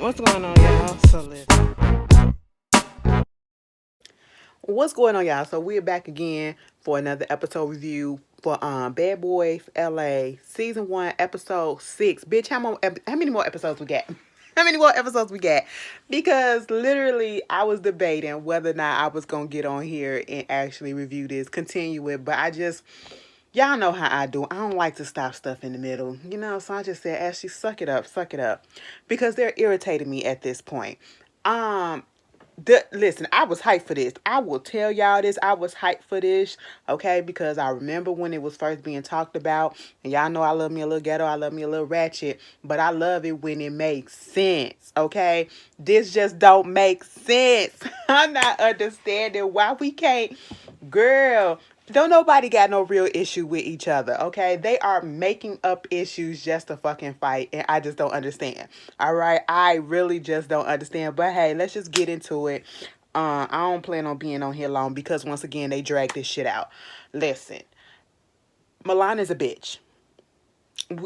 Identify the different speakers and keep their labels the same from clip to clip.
Speaker 1: What's going on, y'all? So listen. What's going on, y'all? So we're back again for another episode review for Bad Boys LA season 1 episode 6. Bitch, how many more episodes we got? How many more episodes we got? Because literally I was debating whether or not I was gonna get on here and actually review this, continue it, but y'all know how I do. I don't like to stop stuff in the middle, so I just said, Ashley, suck it up. Because they're irritating me at this point. Um, Listen, I was hyped for this. I will tell y'all this. I was hyped for this, okay? Because I remember when it was first being talked about, and y'all know I love me a little ghetto, I love me a little ratchet, but I love it when it makes sense, okay? This just don't make sense. I'm not understanding why we can't, girl. Don't nobody got no real issue with each other, okay? They are making up issues just to fucking fight, and I just don't understand. All right, I really just don't understand. But hey, let's just get into it. I don't plan on being on here long because once again they drag this shit out. Listen, Milan is a bitch.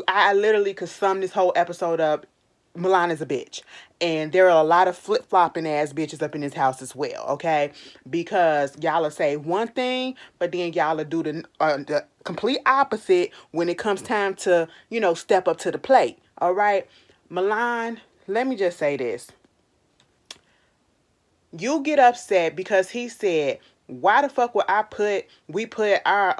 Speaker 1: I literally could sum this whole episode up. Milan is a bitch. And there are a lot of flip-flopping ass bitches up in this house as well, okay? Because y'all will say one thing, but then y'all will do the complete opposite when it comes time to, step up to the plate, all right? Milan, let me just say this. You get upset because he said, why the fuck would we put our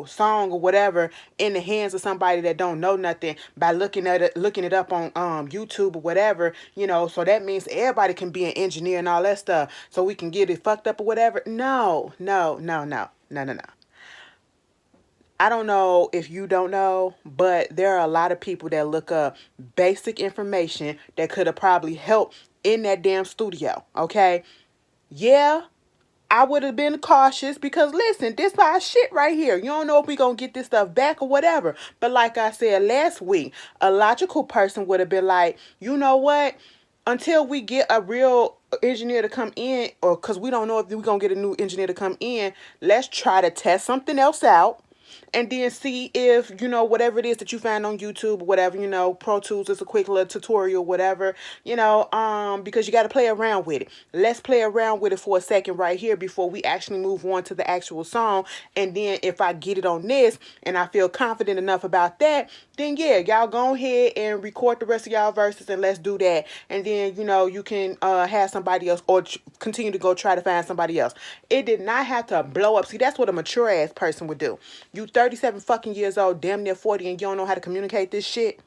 Speaker 1: song or whatever in the hands of somebody that don't know nothing by looking it up on YouTube or whatever, so that means everybody can be an engineer and all that stuff, so we can get it fucked up or whatever. No, no, no, no, no, no, no. I don't know if you don't know, but there are a lot of people that look up basic information that could have probably helped in that damn studio, okay? Yeah, I would have been cautious because listen, this our shit right here. You don't know if we gonna get this stuff back or whatever. But like I said last week, a logical person would have been like, you know what? Until we get a real engineer to come in, or because we don't know if we're gonna get a new engineer to come in, let's try to test something else out and then see if, whatever it is that you find on YouTube or whatever, Pro Tools is a quick little tutorial, whatever, because you got to play around with it. Let's play around with it for a second right here before we actually move on to the actual song. And then if I get it on this and I feel confident enough about that, then yeah, y'all go ahead and record the rest of y'all verses and let's do that. And then, you can have somebody else or continue to go try to find somebody else. It did not have to blow up. See, that's what a mature ass person would do. You 37 fucking years old, damn near 40, and you don't know how to communicate this shit.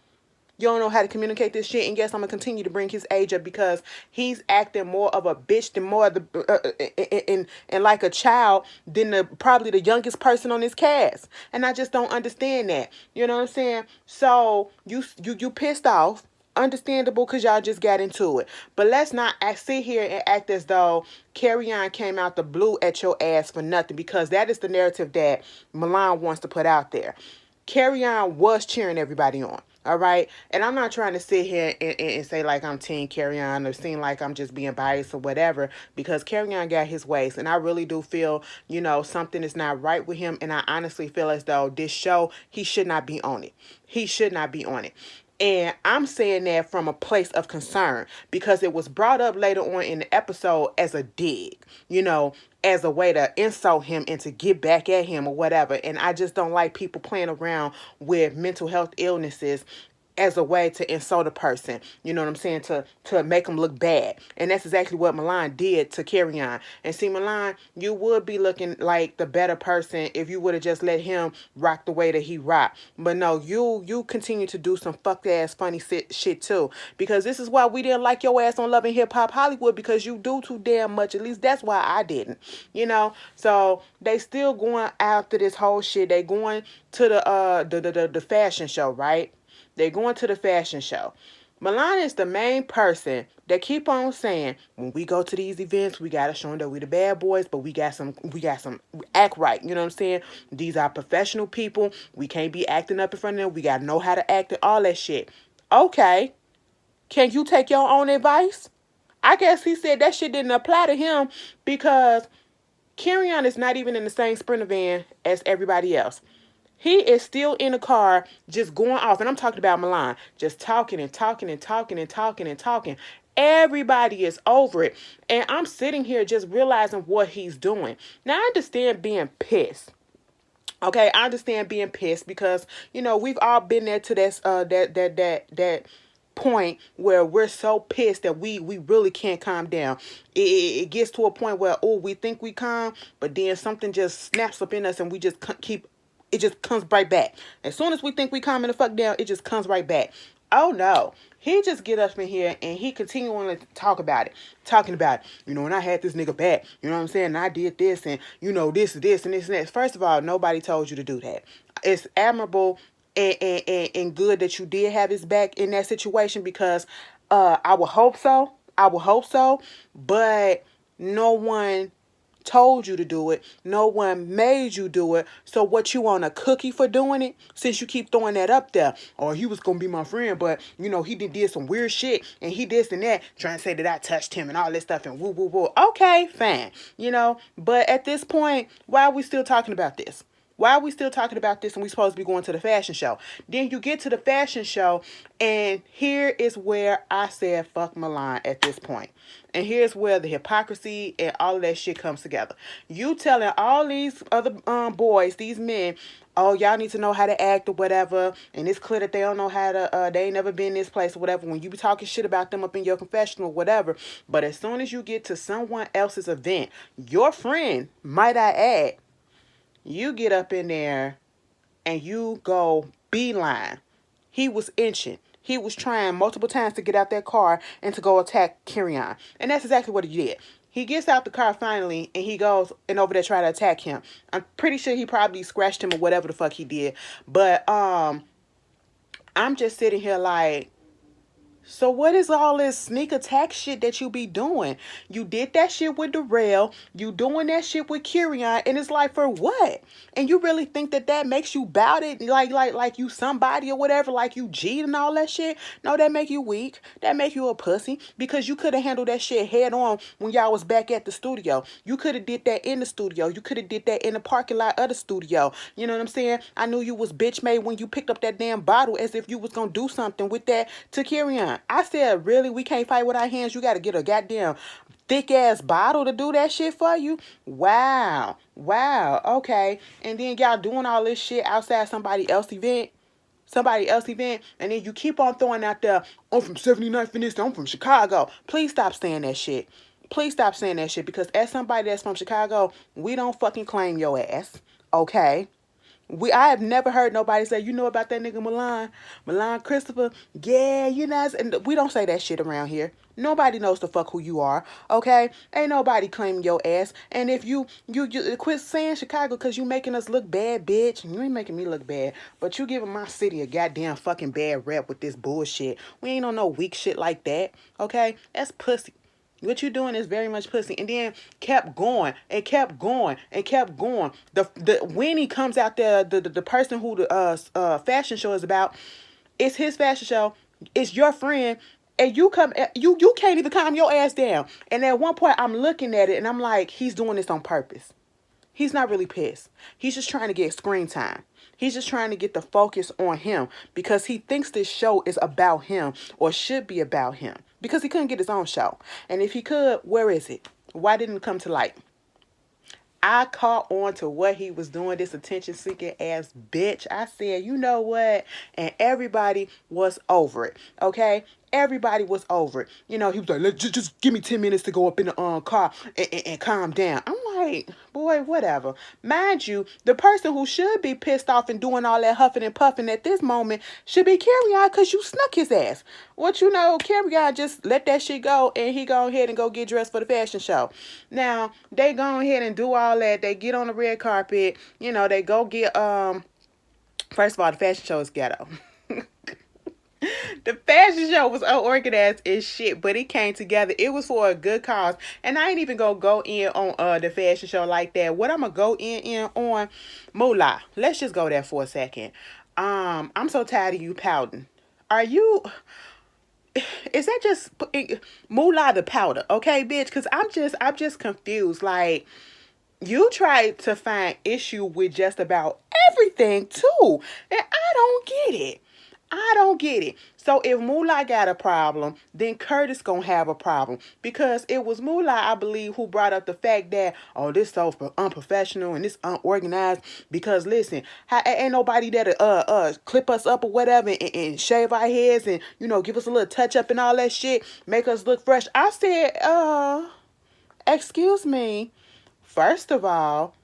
Speaker 1: You don't know how to communicate this shit, and yes, I'm gonna continue to bring his age up because he's acting more of a bitch than more of the and like a child than probably the youngest person on this cast, and I just don't understand that. You know what I'm saying? So you pissed off. Understandable because y'all just got into it. But let's not sit here and act as though Carrion came out the blue at your ass for nothing, because that is the narrative that Milan wants to put out there. Carrion was cheering everybody on. All right. And I'm not trying to sit here and say like I'm team Carrion or seem like I'm just being biased or whatever, because Carrion got his ways. And I really do feel, something is not right with him. And I honestly feel as though this show, he should not be on it. He should not be on it. And I'm saying that from a place of concern because it was brought up later on in the episode as a dig, as a way to insult him and to get back at him or whatever. And I just don't like people playing around with mental health illnesses as a way to insult a person, you know what I'm saying, to make them look bad. And that's exactly what Milan did to Carrion. And see, Milan, you would be looking like the better person if you would have just let him rock the way that he rocked. But no, you continue to do some fucked ass funny shit too. Because this is why we didn't like your ass on Love and Hip Hop Hollywood, because you do too damn much. At least that's why I didn't, So they still going after this whole shit. They going to the fashion show, right? They're going to the fashion show. Milan is the main person that keep on saying, when we go to these events, we gotta show them that we the bad boys, but we got some act right. You know what I'm saying? These are professional people. We can't be acting up in front of them. We gotta know how to act and all that shit. Okay. Can you take your own advice? I guess he said that shit didn't apply to him because Carrion is not even in the same Sprinter van as everybody else. He is still in the car, just going off. And I'm talking about Milan, just talking and talking and talking and talking and talking. Everybody is over it. And I'm sitting here just realizing what he's doing. Now, I understand being pissed. Okay, I understand being pissed because we've all been there to that point where we're so pissed that we really can't calm down. It gets to a point where we think we calm, but then something just snaps up in us and we just keep. It just comes right back. As soon as we think we calming the fuck down, it just comes right back. Oh no. He just get up in here and he continually talking about it. And I had this nigga back, you know what I'm saying? And I did this and, this and this and that. First of all, nobody told you to do that. It's admirable and good that you did have his back in that situation because I would hope so. But no one told you to do it. No one made you do it. So what, you want a cookie for doing it? Since you keep throwing that up there. Or he was going to be my friend, but, he did some weird shit. And he this and that. Trying to say that I touched him and all this stuff and woo, woo, woo. Okay, fine. But at this point, why are we still talking about this? Why are we still talking about this and we supposed to be going to the fashion show? Then you get to the fashion show and here is where I said fuck Milan at this point. And here's where the hypocrisy and all of that shit comes together. You telling all these other boys, these men, oh, y'all need to know how to act or whatever. And it's clear that they don't know how to, they ain't never been in this place or whatever. When you be talking shit about them up in your confessional or whatever. But as soon as you get to someone else's event, your friend, might I add, you get up in there and you go beeline. He was inching. He was trying multiple times to get out that car and to go attack Carrion. And that's exactly what he did. He gets out the car finally and he goes and over there try to attack him. I'm pretty sure he probably scratched him or whatever the fuck he did. But I'm just sitting here like, so what is all this sneak attack shit that you be doing? You did that shit with Darrell. You doing that shit with Carrion. And it's like, for what? And you really think that makes you bout it? Like you somebody or whatever? Like you G and all that shit? No, that make you weak. That make you a pussy. Because you could have handled that shit head on when y'all was back at the studio. You could have did that in the studio. You could have did that in the parking lot of the studio. You know what I'm saying? I knew you was bitch made when you picked up that damn bottle as if you was going to do something with that to Carrion. I said, really? We can't fight with our hands? You got to get a goddamn thick-ass bottle to do that shit for you? Wow. Okay. And then y'all doing all this shit outside somebody else's event? And then you keep on throwing out there, I'm from 79th and this, I'm from Chicago. Please stop saying that shit. Because as somebody that's from Chicago, we don't fucking claim your ass. Okay? I have never heard nobody say, you know about that nigga Milan Christopher? Yeah, and we don't say that shit around here. Nobody knows the fuck who you are, okay? Ain't nobody claiming your ass. And if you quit saying Chicago because you making us look bad, bitch. You ain't making me look bad, but you giving my city a goddamn fucking bad rep with this bullshit. We ain't on no weak shit like that, okay? That's pussy. What you doing is very much pussy. And then kept going. When he comes out there, the person who the fashion show is about, it's his fashion show. It's your friend. And you can't even calm your ass down. And at one point I'm looking at it and I'm like, he's doing this on purpose. He's not really pissed. He's just trying to get screen time. He's just trying to get the focus on him because he thinks this show is about him or should be about him because he couldn't get his own show. And if he could, where is it? Why didn't it come to light? I caught on to what he was doing, this attention-seeking ass bitch. I said, you know what? And everybody was over it, okay? Everybody was over it. He was like, just give me 10 minutes to go up in the car and calm down. I'm like, boy, whatever. Mind you, the person who should be pissed off and doing all that huffing and puffing at this moment should be Carrion because you snuck his ass. Carrion just let that shit go and he go ahead and go get dressed for the fashion show. Now, they go ahead and do all that. They get on the red carpet. They go get, first of all, the fashion show is ghetto. The fashion show was unorganized as shit, but it came together. It was for a good cause. And I ain't even gonna go in on the fashion show like that. What I'm gonna go in on, Moolah. Let's just go there for a second. I'm so tired of you pouting. Is that just Moolah the powder? Okay, bitch? Because I'm just confused. Like, you tried to find issue with just about everything too. And I don't get it. I don't get it. So if Moolah got a problem, then Curtis gonna have a problem, because it was Moolah, I believe, who brought up the fact that, oh, this so unprofessional and this unorganized. Because listen, ain't nobody that clip us up or whatever and shave our heads and give us a little touch up and all that shit, make us look fresh. I said, excuse me. First of all,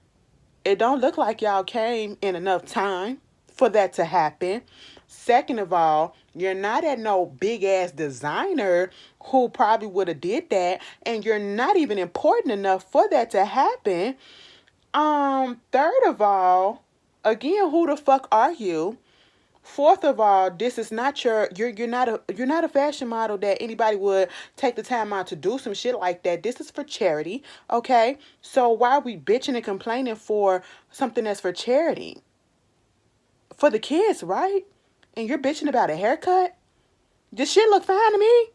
Speaker 1: it don't look like y'all came in enough time for that to happen. Second of all, you're not at no big ass designer who probably would have did that, and you're not even important enough for that to happen. Third of all, again, who the fuck are you? Fourth of all, this is not you're not a fashion model that anybody would take the time out to do some shit like that. This is for charity, okay? So why are we bitching and complaining for something that's for charity? For the kids, right? And you're bitching about a haircut? This shit look fine to me.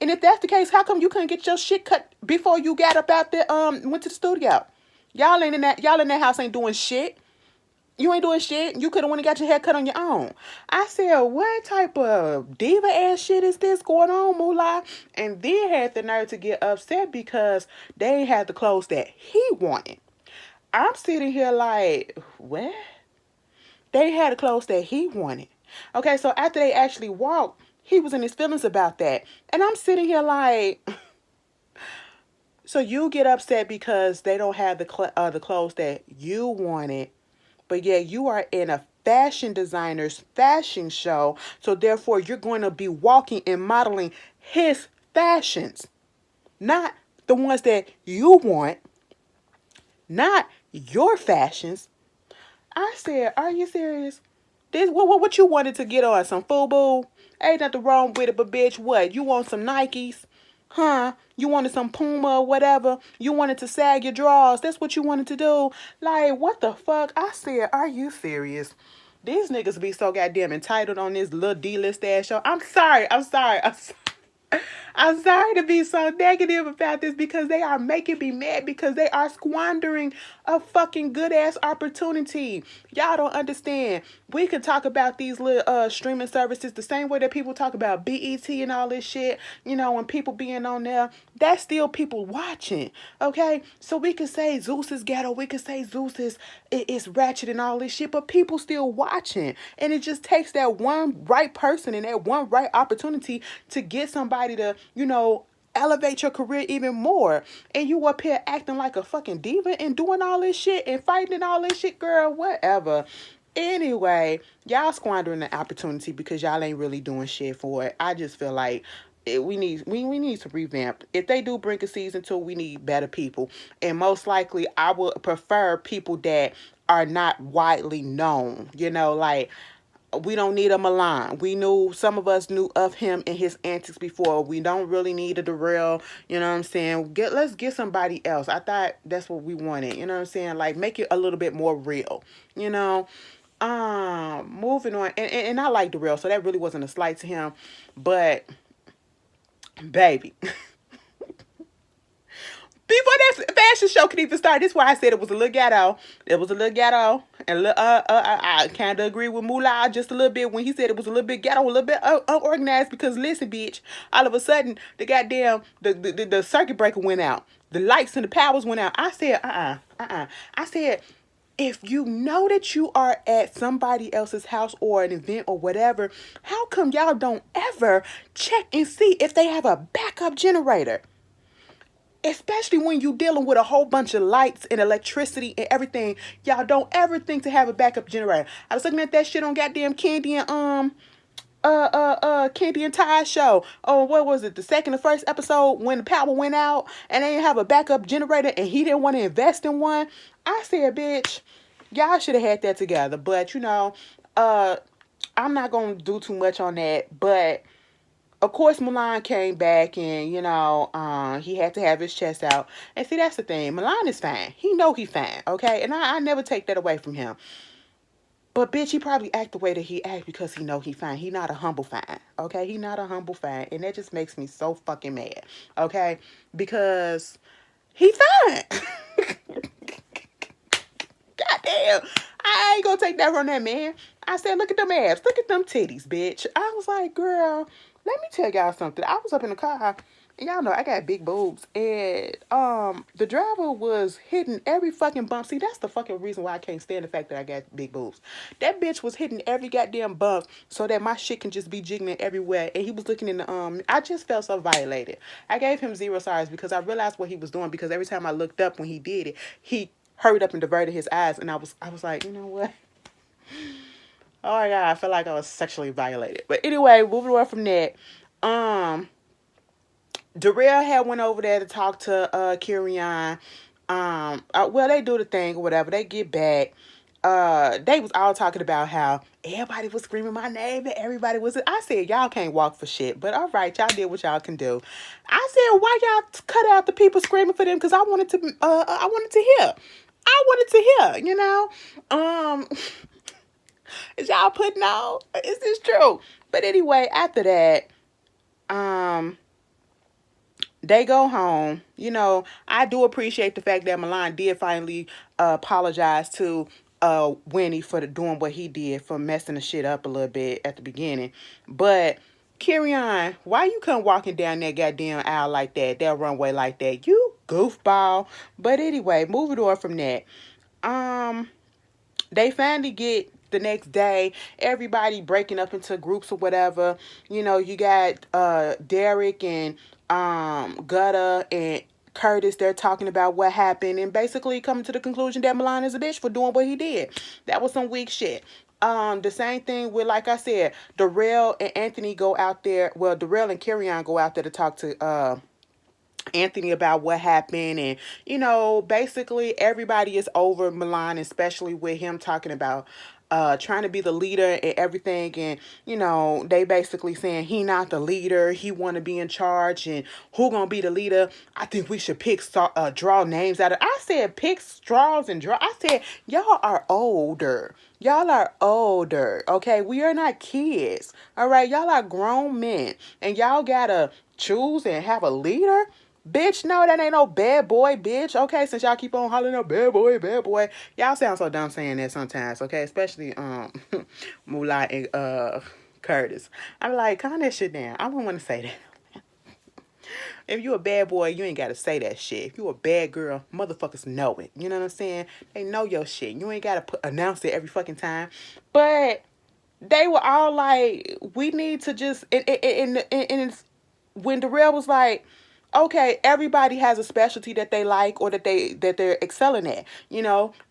Speaker 1: And if that's the case, how come you couldn't get your shit cut before you got up out there, went to the studio? Y'all in that house ain't doing shit. You ain't doing shit. You could have went and got your hair cut on your own. I said, what type of diva ass shit is this going on, Moolah? And then had the nerve to get upset because they ain't had the clothes that he wanted. I'm sitting here like, what? They had the clothes that he wanted. Okay, so after they actually walked, he was in his feelings about that. And I'm sitting here like, so you get upset because they don't have the clothes that you wanted, but yeah, you are in a fashion designer's fashion show, so therefore you're going to be walking and modeling his fashions, not the ones that you want, not your fashions. I said, are you serious? This what you wanted to get on? Some FUBU? Ain't nothing wrong with it, but bitch, what? You want some Nikes? Huh? You wanted some Puma or whatever? You wanted to sag your drawers? That's what you wanted to do? Like, what the fuck? I said, are you serious? These niggas be so goddamn entitled on this little D-list ass show. I'm sorry. I'm sorry to be so negative about this, because they are making me mad, because they are squandering a fucking good ass opportunity. Y'all don't understand. We could talk about these little streaming services the same way that people talk about BET and all this shit. When people being on there, that's still people watching. Okay, so we could say Zeus is ghetto, we could say Zeus is ratchet and all this shit, but people still watching, and it just takes that one right person and that one right opportunity to get somebody to elevate your career even more. And you up here acting like a fucking diva and doing all this shit and fighting and all this shit, girl, whatever. Anyway, y'all squandering the opportunity because y'all ain't really doing shit for it. I just feel like we need to revamp. If they do bring a season 2, we need better people. And most likely I would prefer people that are not widely known. Like, we don't need a Milan. Some of us knew of him and his antics before. We don't really need a Darrell. You know what I'm saying? Let's get somebody else. I thought that's what we wanted. You know what I'm saying? Like, make it a little bit more real. Moving on. And I like Darrell, so that really wasn't a slight to him. But, baby. Before that fashion show could even start, this is why I said it was a little ghetto. It was a little ghetto. And I kind of agree with Moolah just a little bit when he said it was a little bit ghetto, a little bit unorganized. Because listen, bitch, all of a sudden, the goddamn, the circuit breaker went out. The lights and the powers went out. I said, I said, if you know that you are at somebody else's house or an event or whatever, how come y'all don't ever check and see if they have a backup generator? Especially when you dealing with a whole bunch of lights and electricity and everything. Y'all don't ever think to have a backup generator. I was looking at that shit on goddamn Candy and Candy and Ty show. Oh, what was it? The second or first episode when the power went out and they didn't have a backup generator and he didn't want to invest in one. I said, bitch, y'all should have had that together. But I'm not gonna do too much on that. But of course, Milan came back and, he had to have his chest out. And see, that's the thing. Milan is fine. He know he fine, okay? And I never take that away from him. But, bitch, he probably act the way that he act because he know he fine. He not a humble fine, okay? He not a humble fine. And that just makes me so fucking mad, okay? Because he fine. Goddamn. I ain't gonna take that from that man. I said, look at them abs. Look at them titties, bitch. I was like, girl, let me tell y'all something. I was up in the car. And y'all know I got big boobs. And the driver was hitting every fucking bump. See, that's the fucking reason why I can't stand the fact that I got big boobs. That bitch was hitting every goddamn bump so that my shit can just be jiggling everywhere. And he was looking in the I just felt so violated. I gave him 0 stars because I realized what he was doing, because every time I looked up when he did it, he hurried up and diverted his eyes, and I was like, you know what? Oh my god, I felt like I was sexually violated. But anyway, moving on from that, Darrell had went over there to talk to Carrion. Well, they do the thing or whatever. They get back. They was all talking about how everybody was screaming my name and everybody was. I said, y'all can't walk for shit, but all right, y'all did what y'all can do. I said, why y'all cut out the people screaming for them? Because I wanted to hear. I wanted to hear. Is y'all putting on? Is this true? But anyway, after that, they go home. I do appreciate the fact that Milan did finally apologize to Winnie for doing what he did, for messing the shit up a little bit at the beginning. But Carrion, why you come walking down that goddamn aisle like that runway like that? You goofball. But anyway, moving on from that. They finally get the next day, everybody breaking up into groups or whatever. You got Derek and Gutta and Curtis. They're talking about what happened and basically coming to the conclusion that Milan is a bitch for doing what he did. That was some weak shit. The same thing with, like I said, Darrell and Anthony go out there. Well, Darrell and Carrion go out there to talk to Anthony about what happened, and basically everybody is over Milan, especially with him talking about trying to be the leader and everything, and they basically saying he not the leader, he want to be in charge, and who gonna be the leader? I think we should draw names out of. I said pick straws and draw. I said y'all are older. Y'all are older, okay? We are not kids, all right? Y'all are grown men, and y'all gotta choose and have a leader. Bitch, no, that ain't no bad boy, bitch. Okay, since y'all keep on hollering out bad boy, bad boy. Y'all sound so dumb saying that sometimes, okay? Especially Moolah and Curtis. I'm like, calm that shit down. I don't want to say that. If you a bad boy, you ain't gotta say that shit. If you a bad girl, motherfuckers know it. You know what I'm saying? They know your shit. You ain't gotta announce it every fucking time. But they were all like, we need to just and when Darrell was like, okay, everybody has a specialty that they like or that they're excelling at.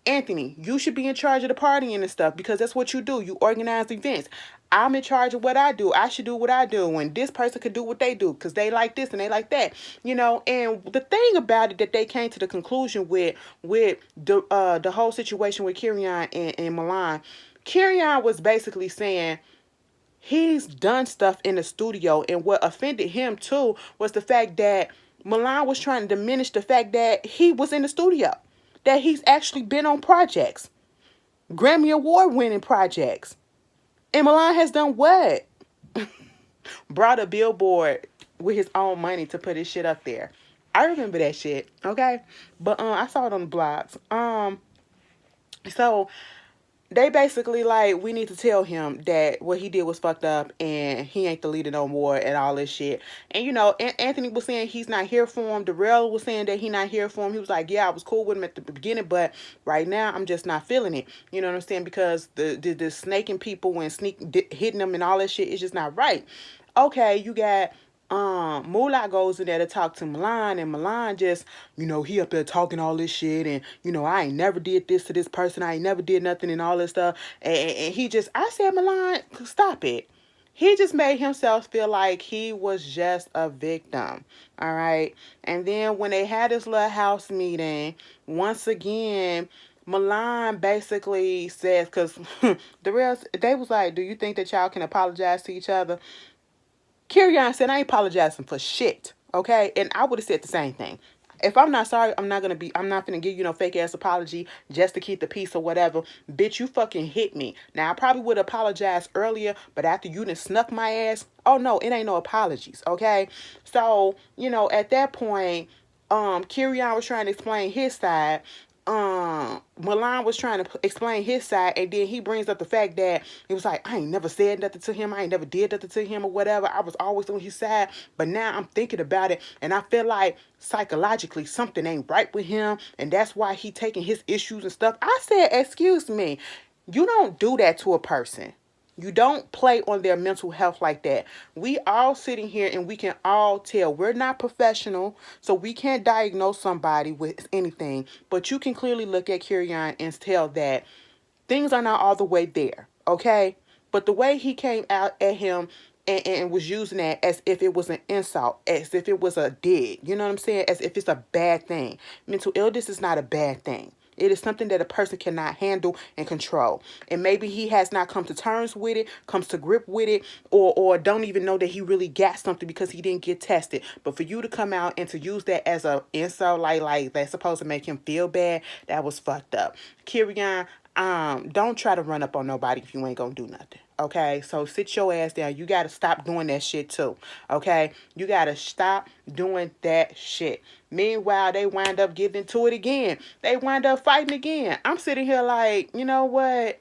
Speaker 1: Anthony, you should be in charge of the partying and stuff because that's what you do. You organize events. I'm in charge of what I do. I should do what I do. And this person could do what they do because they like this and they like that. And the thing about it that they came to the conclusion with the whole situation with Carrion and Milan, Carrion was basically saying, he's done stuff in the studio, and what offended him too was the fact that Milan was trying to diminish the fact that he was in the studio, that he's actually been on projects, Grammy Award winning projects. And Milan has done what? Brought a billboard with his own money to put his shit up there. I remember that shit, okay? But I saw it on the blogs. So they basically like, we need to tell him that what he did was fucked up and he ain't the leader no more and all this shit. And Anthony was saying he's not here for him. Darrell was saying that he not here for him. He was like, yeah, I was cool with him at the beginning, but right now I'm just not feeling it. You know what I'm saying? Because the snaking people and hitting them and all that shit is just not right. Okay, you got Moolah goes in there to talk to Milan, and Milan just, he up there talking all this shit, and, I ain't never did this to this person, I ain't never did nothing and all this stuff, and he just, I said, Milan, stop it. He just made himself feel like he was just a victim, all right? And then when they had this little house meeting, once again, Milan basically says, because the rest, they was like, do you think that y'all can apologize to each other? Carrion said, I ain't apologizing for shit, okay? And I would have said the same thing. If I'm not sorry, I'm not going to give you no fake ass apology just to keep the peace or whatever. Bitch, you fucking hit me. Now, I probably would apologize earlier, but after you done snuck my ass, oh no, it ain't no apologies, okay? So, at that point, Carrion was trying to explain his side. Milan was trying to explain his side, and then he brings up the fact that he was like, I ain't never said nothing to him, I ain't never did nothing to him or whatever, I was always on his side, but now I'm thinking about it, and I feel like psychologically something ain't right with him, and that's why he taking his issues and stuff. I said, excuse me, you don't do that to a person. You don't play on their mental health like that. We all sitting here and we can all tell we're not professional, so we can't diagnose somebody with anything. But you can clearly look at Carrion and tell that things are not all the way there, okay? But the way he came out at him and was using that as if it was an insult, as if it was a dig, you know what I'm saying? As if it's a bad thing. Mental illness is not a bad thing. It is something that a person cannot handle and control. And maybe he has not come to terms with it, comes to grip with it, or don't even know that he really got something because he didn't get tested. But for you to come out and to use that as a insult, like that's supposed to make him feel bad, that was fucked up. Carrion, don't try to run up on nobody if you ain't gonna do nothing. Okay, so sit your ass down. You gotta stop doing that shit too. Okay, you gotta stop doing that shit. Meanwhile, they wind up getting into it again. They wind up fighting again. I'm sitting here like, you know what?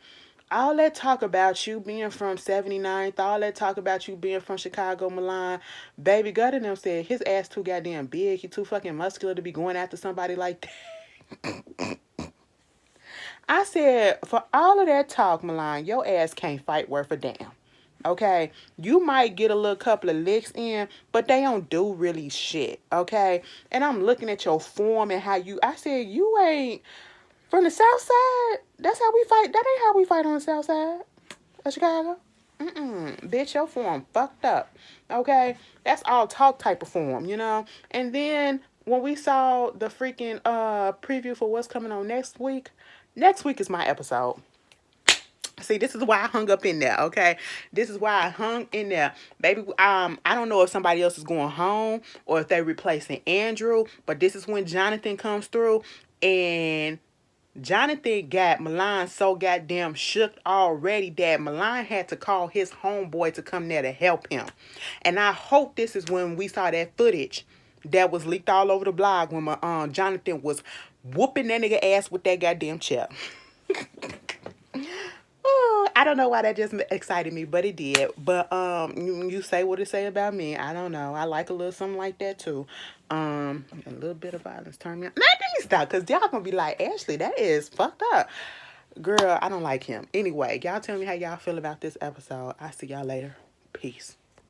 Speaker 1: All that talk about you being from 79th, all that talk about you being from Chicago, Milan, Baby Gutter and them said his ass too goddamn big. He too fucking muscular to be going after somebody like that. I said, for all of that talk, Milan, your ass can't fight worth a damn. Okay, you might get a little couple of licks in, but they don't do really shit. Okay, and I'm looking at your form and how you. I said you ain't from the South Side. That's how we fight. That ain't how we fight on the South Side of Chicago. Bitch, your form fucked up. Okay, that's all talk type of form, you know. And then when we saw the freaking preview for what's coming on next week. Next week is my episode. See, this is why I hung up in there, okay? This is why I hung in there. Baby, I don't know if somebody else is going home or if they're replacing Andrew, but this is when Jonathan comes through, and Jonathan got Milan so goddamn shook already that Milan had to call his homeboy to come there to help him. And I hope this is when we saw that footage that was leaked all over the blog when my Jonathan was whooping that nigga ass with that goddamn chip. Oh, I don't know why that just excited me, but it did. But you say what it say about me. I don't know. I like a little something like that too. A little bit of violence turn me on. Let me stop, cause y'all gonna be like, Ashley, that is fucked up. Girl, I don't like him. Anyway, y'all tell me how y'all feel about this episode. I'll see y'all later. Peace.